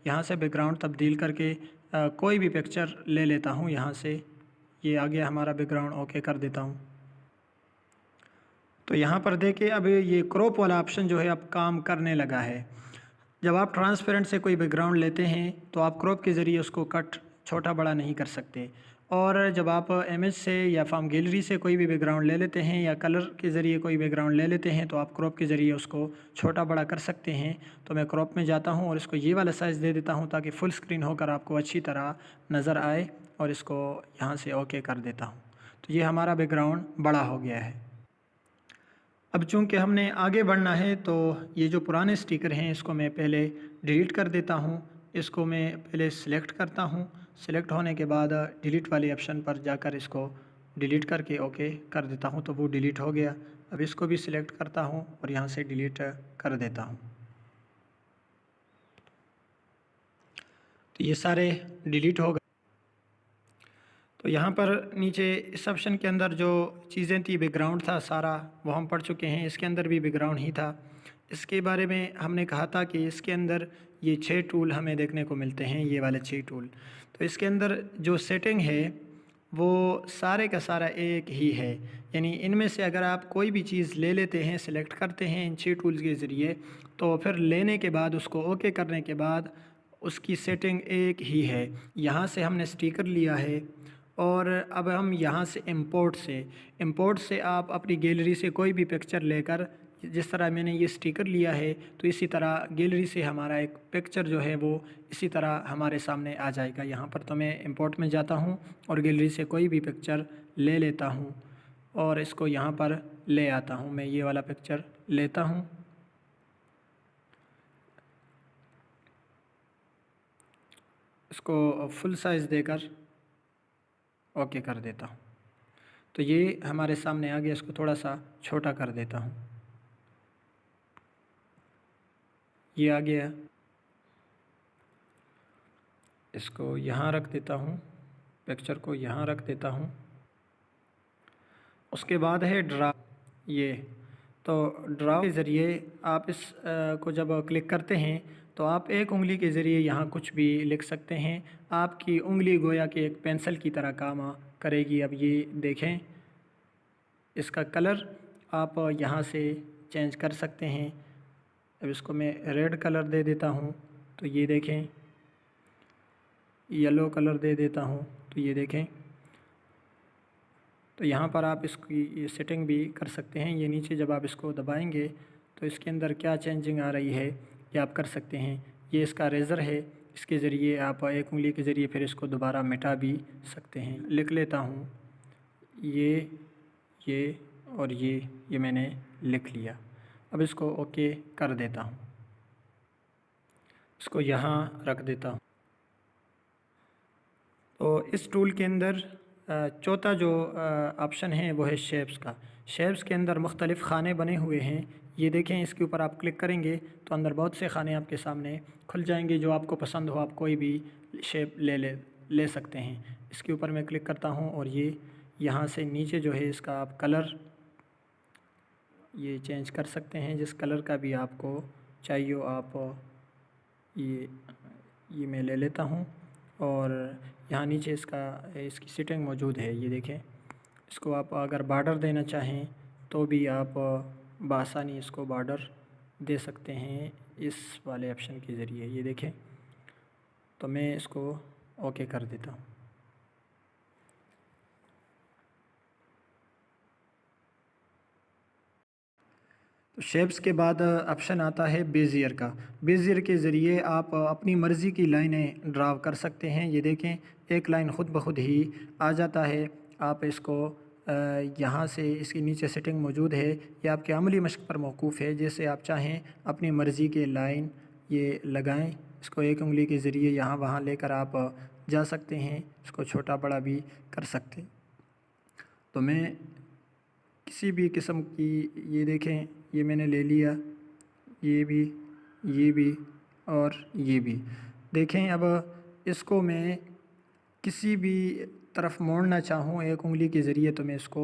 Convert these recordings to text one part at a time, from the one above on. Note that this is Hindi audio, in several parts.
यहाँ से बैकग्राउंड तब्दील करके कोई भी पिक्चर ले लेता हूँ। यहाँ से ये आ गया हमारा बैकग्राउंड, ओके कर देता हूँ। तो यहाँ पर देखिए अब ये क्रॉप वाला ऑप्शन जो है अब काम करने लगा है। जब आप ट्रांसपेरेंट से कोई बैकग्राउंड लेते हैं तो आप क्रॉप के ज़रिए उसको कट छोटा बड़ा नहीं कर सकते, और जब आप इमेज से या फ्रॉम गैलरी से कोई भी बैकग्राउंड ले लेते हैं या कलर के ज़रिए कोई बैकग्राउंड ले लेते हैं तो आप क्रॉप के ज़रिए उसको छोटा बड़ा कर सकते हैं। तो मैं क्रॉप में जाता हूँ और इसको ये वाला साइज़ दे देता हूँ ताकि फुल स्क्रीन होकर आपको अच्छी तरह नज़र आए, और इसको यहाँ से ओके कर देता हूँ। तो ये हमारा बैकग्राउंड बड़ा हो गया है। अब चूँकि हमने आगे बढ़ना है तो ये जो पुराने स्टिकर हैं इसको मैं पहले डिलीट कर देता हूँ। इसको मैं पहले सिलेक्ट करता हूँ। सिलेक्ट होने के बाद डिलीट वाले ऑप्शन पर जाकर इसको डिलीट करके ओके कर देता हूँ, तो वो डिलीट हो गया। अब इसको भी सिलेक्ट करता हूँ और यहाँ से डिलीट कर देता हूँ। तो ये सारे डिलीट हो गए। तो यहाँ पर नीचे इस ऑप्शन के अंदर जो चीज़ें थी, बैकग्राउंड था सारा, वो हम पढ़ चुके हैं। इसके अंदर भी बैकग्राउंड ही था। इसके बारे में हमने कहा था कि इसके अंदर ये 6 टूल हमें देखने को मिलते हैं, ये वाले 6 टूल। तो इसके अंदर जो सेटिंग है वो सारे का सारा एक ही है, यानी इनमें से अगर आप कोई भी चीज़ ले लेते हैं, सिलेक्ट करते हैं इन 6 टूल्स के ज़रिए, तो फिर लेने के बाद उसको ओके करने के बाद उसकी सेटिंग एक ही है। यहाँ से हमने स्टिकर लिया है और अब हम यहाँ से इंपोर्ट से आप अपनी गैलरी से कोई भी पिक्चर लेकर, जिस तरह मैंने ये स्टिकर लिया है तो इसी तरह गैलरी से हमारा एक पिक्चर जो है वो इसी तरह हमारे सामने आ जाएगा। यहाँ पर तो मैं इंपोर्ट में जाता हूँ और गैलरी से कोई भी पिक्चर ले लेता हूँ और इसको यहाँ पर ले आता हूँ। मैं ये वाला पिक्चर लेता हूँ, इसको फुल साइज़ देकर ओके कर देता हूँ। तो ये हमारे सामने आ गया। इसको थोड़ा सा छोटा कर देता हूँ, ये आ गया। इसको यहाँ रख देता हूँ, पिक्चर को यहाँ रख देता हूँ। उसके बाद है ड्रा। ये तो ड्रा के ज़रिए आप इस को जब क्लिक करते हैं तो आप एक उंगली के ज़रिए यहाँ कुछ भी लिख सकते हैं। आपकी उंगली गोया कि एक पेंसिल की तरह काम करेगी। अब ये देखें, इसका कलर आप यहाँ से चेंज कर सकते हैं। अब इसको मैं रेड कलर दे देता हूँ, तो ये देखें, येलो कलर दे देता हूँ, तो ये देखें। तो यहाँ पर आप इसकी ये सेटिंग भी कर सकते हैं। ये नीचे जब आप इसको दबाएंगे तो इसके अंदर क्या चेंजिंग आ रही है ये आप कर सकते हैं। ये इसका रेज़र है, इसके ज़रिए आप एक उंगली के ज़रिए फिर इसको दोबारा मिटा भी सकते हैं। लिख लेता हूँ ये और ये मैंने लिख लिया। अब इसको ओके कर देता हूँ, इसको यहाँ रख देता हूँ। तो इस टूल के अंदर चौथा जो ऑप्शन है वो है शेप्स का। शेप्स के अंदर मुख्तलिफ़ खाने बने हुए हैं। ये देखें, इसके ऊपर आप क्लिक करेंगे तो अंदर बहुत से खाने आपके सामने खुल जाएंगे। जो आपको पसंद हो आप कोई भी शेप ले सकते हैं। इसके ऊपर मैं क्लिक करता हूँ और ये यहाँ से नीचे जो है इसका आप कलर ये चेंज कर सकते हैं, जिस कलर का भी आपको चाहिए हो आप ये मैं ले लेता हूँ। और यहाँ नीचे इसकी सेटिंग मौजूद है, ये देखें। इसको आप अगर बॉर्डर देना चाहें तो भी आप बआसानी इसको बॉर्डर दे सकते हैं इस वाले ऑप्शन के ज़रिए। ये देखें, तो मैं इसको ओके कर देता हूँ। तो शेप्स के बाद ऑप्शन आता है बेज़ियर का। बेज़ियर के ज़रिए आप अपनी मर्ज़ी की लाइनें ड्रा कर सकते हैं। ये देखें, एक लाइन ख़ुद ब खुद ही आ जाता है। आप इसको यहाँ से इसके नीचे सेटिंग मौजूद है। ये आपके अमली मशक़ पर मौकूफ़ है। जैसे आप चाहें अपनी मर्ज़ी के लाइन ये लगाएं। इसको एक उंगली के ज़रिए यहाँ वहाँ लेकर आप जा सकते हैं, इसको छोटा बड़ा भी कर सकते। तो मैं किसी भी किस्म की, ये देखें, ये मैंने ले लिया, ये भी और ये भी। देखें, अब इसको मैं किसी भी तरफ मोड़ना चाहूँ एक उंगली के ज़रिए तो मैं इसको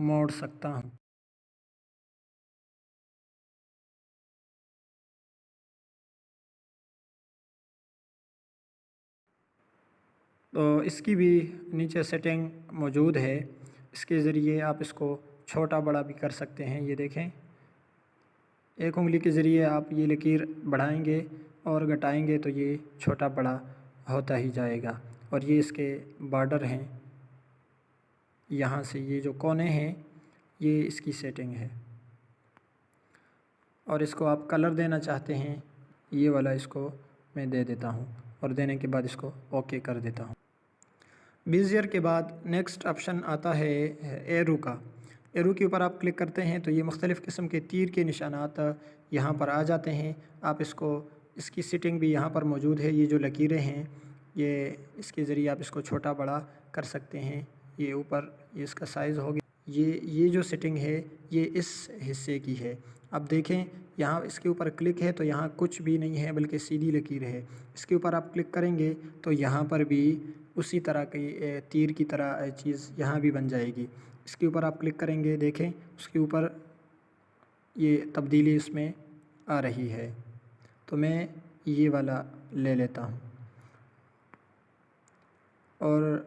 मोड़ सकता हूँ। तो इसकी भी नीचे सेटिंग मौजूद है। इसके ज़रिए आप इसको छोटा बड़ा भी कर सकते हैं। ये देखें, एक उंगली के ज़रिए आप ये लकीर बढ़ाएंगे और घटाएंगे तो ये छोटा बड़ा होता ही जाएगा। और ये इसके बॉर्डर हैं, यहाँ से ये जो कोने हैं ये इसकी सेटिंग है। और इसको आप कलर देना चाहते हैं, ये वाला इसको मैं दे देता हूँ और देने के बाद इसको ओके कर देता हूँ। बीजियर के बाद नेक्स्ट ऑप्शन आता है एरो का। एरो के ऊपर आप क्लिक करते हैं तो ये मुख्तलिफ़ किस्म के तीर के निशानात यहाँ पर आ जाते हैं। आप इसकी सेटिंग भी यहाँ पर मौजूद है। ये जो लकीरें हैं ये इसके ज़रिए आप इसको छोटा बड़ा कर सकते हैं। ये ऊपर ये इसका साइज़ हो गया। ये जो सेटिंग है ये इस हिस्से की है। अब देखें, यहाँ इसके ऊपर क्लिक है तो यहाँ कुछ भी नहीं है बल्कि सीधी लकीर है। इसके ऊपर आप क्लिक करेंगे तो यहाँ पर भी उसी तरह की तीर की तरह चीज़ यहाँ भी बन जाएगी। इसके ऊपर आप क्लिक करेंगे, देखें उसके ऊपर ये तब्दीली इसमें आ रही है। तो मैं ये वाला ले लेता हूँ और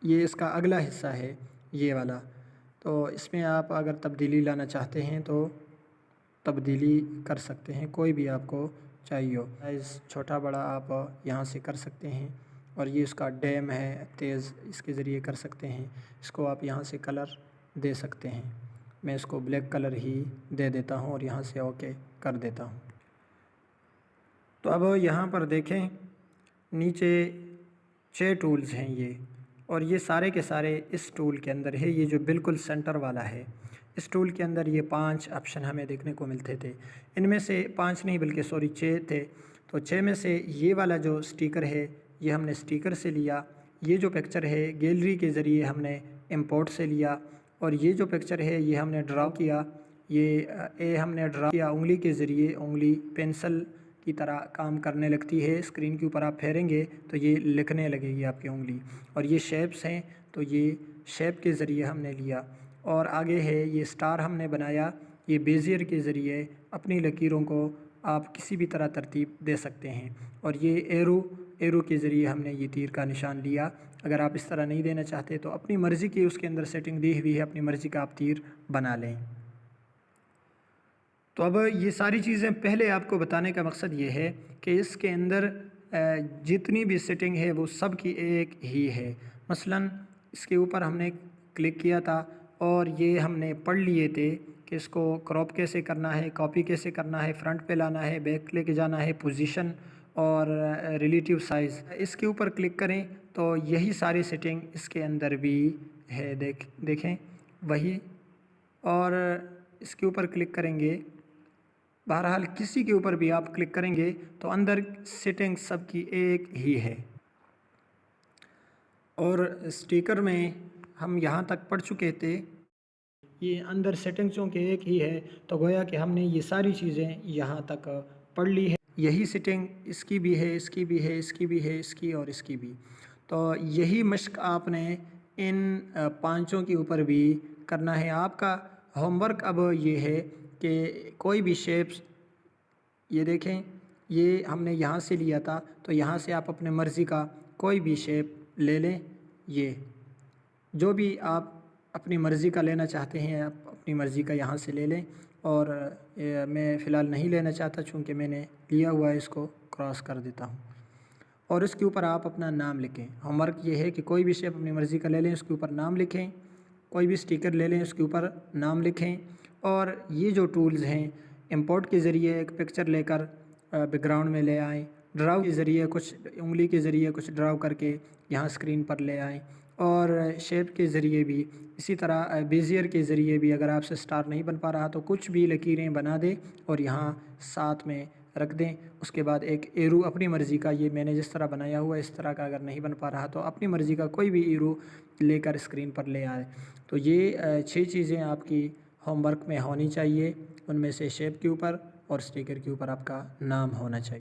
ये इसका अगला हिस्सा है ये वाला। तो इसमें आप अगर तब्दीली लाना चाहते हैं तो तब्दीली कर सकते हैं, कोई भी आपको चाहिए हो। साइज़ छोटा बड़ा आप यहाँ से कर सकते हैं। और ये इसका डैम है तेज़, इसके ज़रिए कर सकते हैं। इसको आप यहाँ से कलर दे सकते हैं। मैं इसको ब्लैक कलर ही दे देता हूँ और यहाँ से ओके कर देता हूँ। तो अब यहाँ पर देखें, नीचे 6 टूल्स हैं ये, और ये सारे के सारे इस टूल के अंदर है। ये जो बिल्कुल सेंटर वाला है, इस टूल के अंदर ये 5 ऑप्शन हमें देखने को मिलते थे। इनमें से 5 नहीं बल्कि 6 थे। तो 6 में से ये वाला जो स्टिकर है ये हमने स्टिकर से लिया। ये जो पिक्चर है गैलरी के ज़रिए हमने इंपोर्ट से लिया। और ये जो पिक्चर है ये हमने ड्रा किया। ये हमने ड्रा किया उंगली के ज़रिए। उंगली पेंसिल की तरह काम करने लगती है। स्क्रीन के ऊपर आप फेरेंगे तो ये लिखने लगेगी आपकी उंगली। और ये शेप्स हैं तो ये शेप के ज़रिए हमने लिया। और आगे है ये स्टार हमने बनाया। ये बेजियर के ज़रिए अपनी लकीरों को आप किसी भी तरह तरतीब दे सकते हैं। और ये एरो के ज़रिए हमने ये तीर का निशान लिया। अगर आप इस तरह नहीं देना चाहते तो अपनी मर्ज़ी की उसके अंदर सेटिंग दी हुई है, अपनी मर्ज़ी का आप तीर बना लें। तो अब ये सारी चीज़ें पहले आपको बताने का मकसद ये है कि इसके अंदर जितनी भी सेटिंग है वो सब की एक ही है। मसलन इसके ऊपर हमने क्लिक किया था और ये हमने पढ़ लिए थे कि इसको क्रॉप कैसे करना है, कॉपी कैसे करना है, फ्रंट पे लाना है, बैक लेके जाना है, पोजीशन और रिलेटिव साइज़। इसके ऊपर क्लिक करें तो यही सारी सेटिंग इसके अंदर भी है। देखें वही। और इसके ऊपर क्लिक करेंगे, बहरहाल किसी के ऊपर भी आप क्लिक करेंगे तो अंदर सेटिंग सब की एक ही है। और स्टिकर में हम यहाँ तक पढ़ चुके थे, ये अंदर सेटिंग चूँकि एक ही है तो गोया कि हमने ये सारी चीज़ें यहाँ तक पढ़ ली है। यही सेटिंग इसकी भी है, इसकी भी है, इसकी भी है, इसकी और इसकी भी। तो यही मश्क आपने इन पांचों के ऊपर भी करना है। आपका होमवर्क अब ये है कि कोई भी शेप्स, ये देखें ये हमने यहाँ से लिया था तो यहाँ से आप अपने मर्ज़ी का कोई भी शेप ले लें। ये जो भी आप अपनी मर्ज़ी का लेना चाहते हैं आप अपनी मर्ज़ी का यहाँ से ले लें। और मैं फ़िलहाल नहीं लेना चाहता चूँकि मैंने लिया हुआ है, इसको क्रॉस कर देता हूँ। और इसके ऊपर आप अपना नाम लिखें। होमवर्क ये है कि कोई भी शेप अपनी मर्ज़ी का ले लें, उसके ऊपर नाम लिखें। कोई भी स्टिकर ले लें, उसके ऊपर नाम लिखें। और ये जो टूल्स हैं, इंपोर्ट के ज़रिए एक पिक्चर लेकर बैकग्राउंड में ले आएँ, ड्राव के ज़रिए कुछ उंगली के ज़रिए कुछ ड्राव करके यहाँ स्क्रीन पर ले आएँ। और शेप के ज़रिए भी इसी तरह बेजियर के ज़रिए भी अगर आपसे स्टार नहीं बन पा रहा तो कुछ भी लकीरें बना दें और यहाँ साथ में रख दें। उसके बाद एक एरू अपनी मर्ज़ी का, ये मैंने जिस तरह बनाया हुआ इस तरह का अगर नहीं बन पा रहा तो अपनी मर्ज़ी का कोई भी एरू लेकर स्क्रीन पर ले आए। तो ये 6 चीज़ें आपकी होमवर्क में होनी चाहिए। उनमें से शेप के ऊपर और स्टिकर के ऊपर आपका नाम होना चाहिए।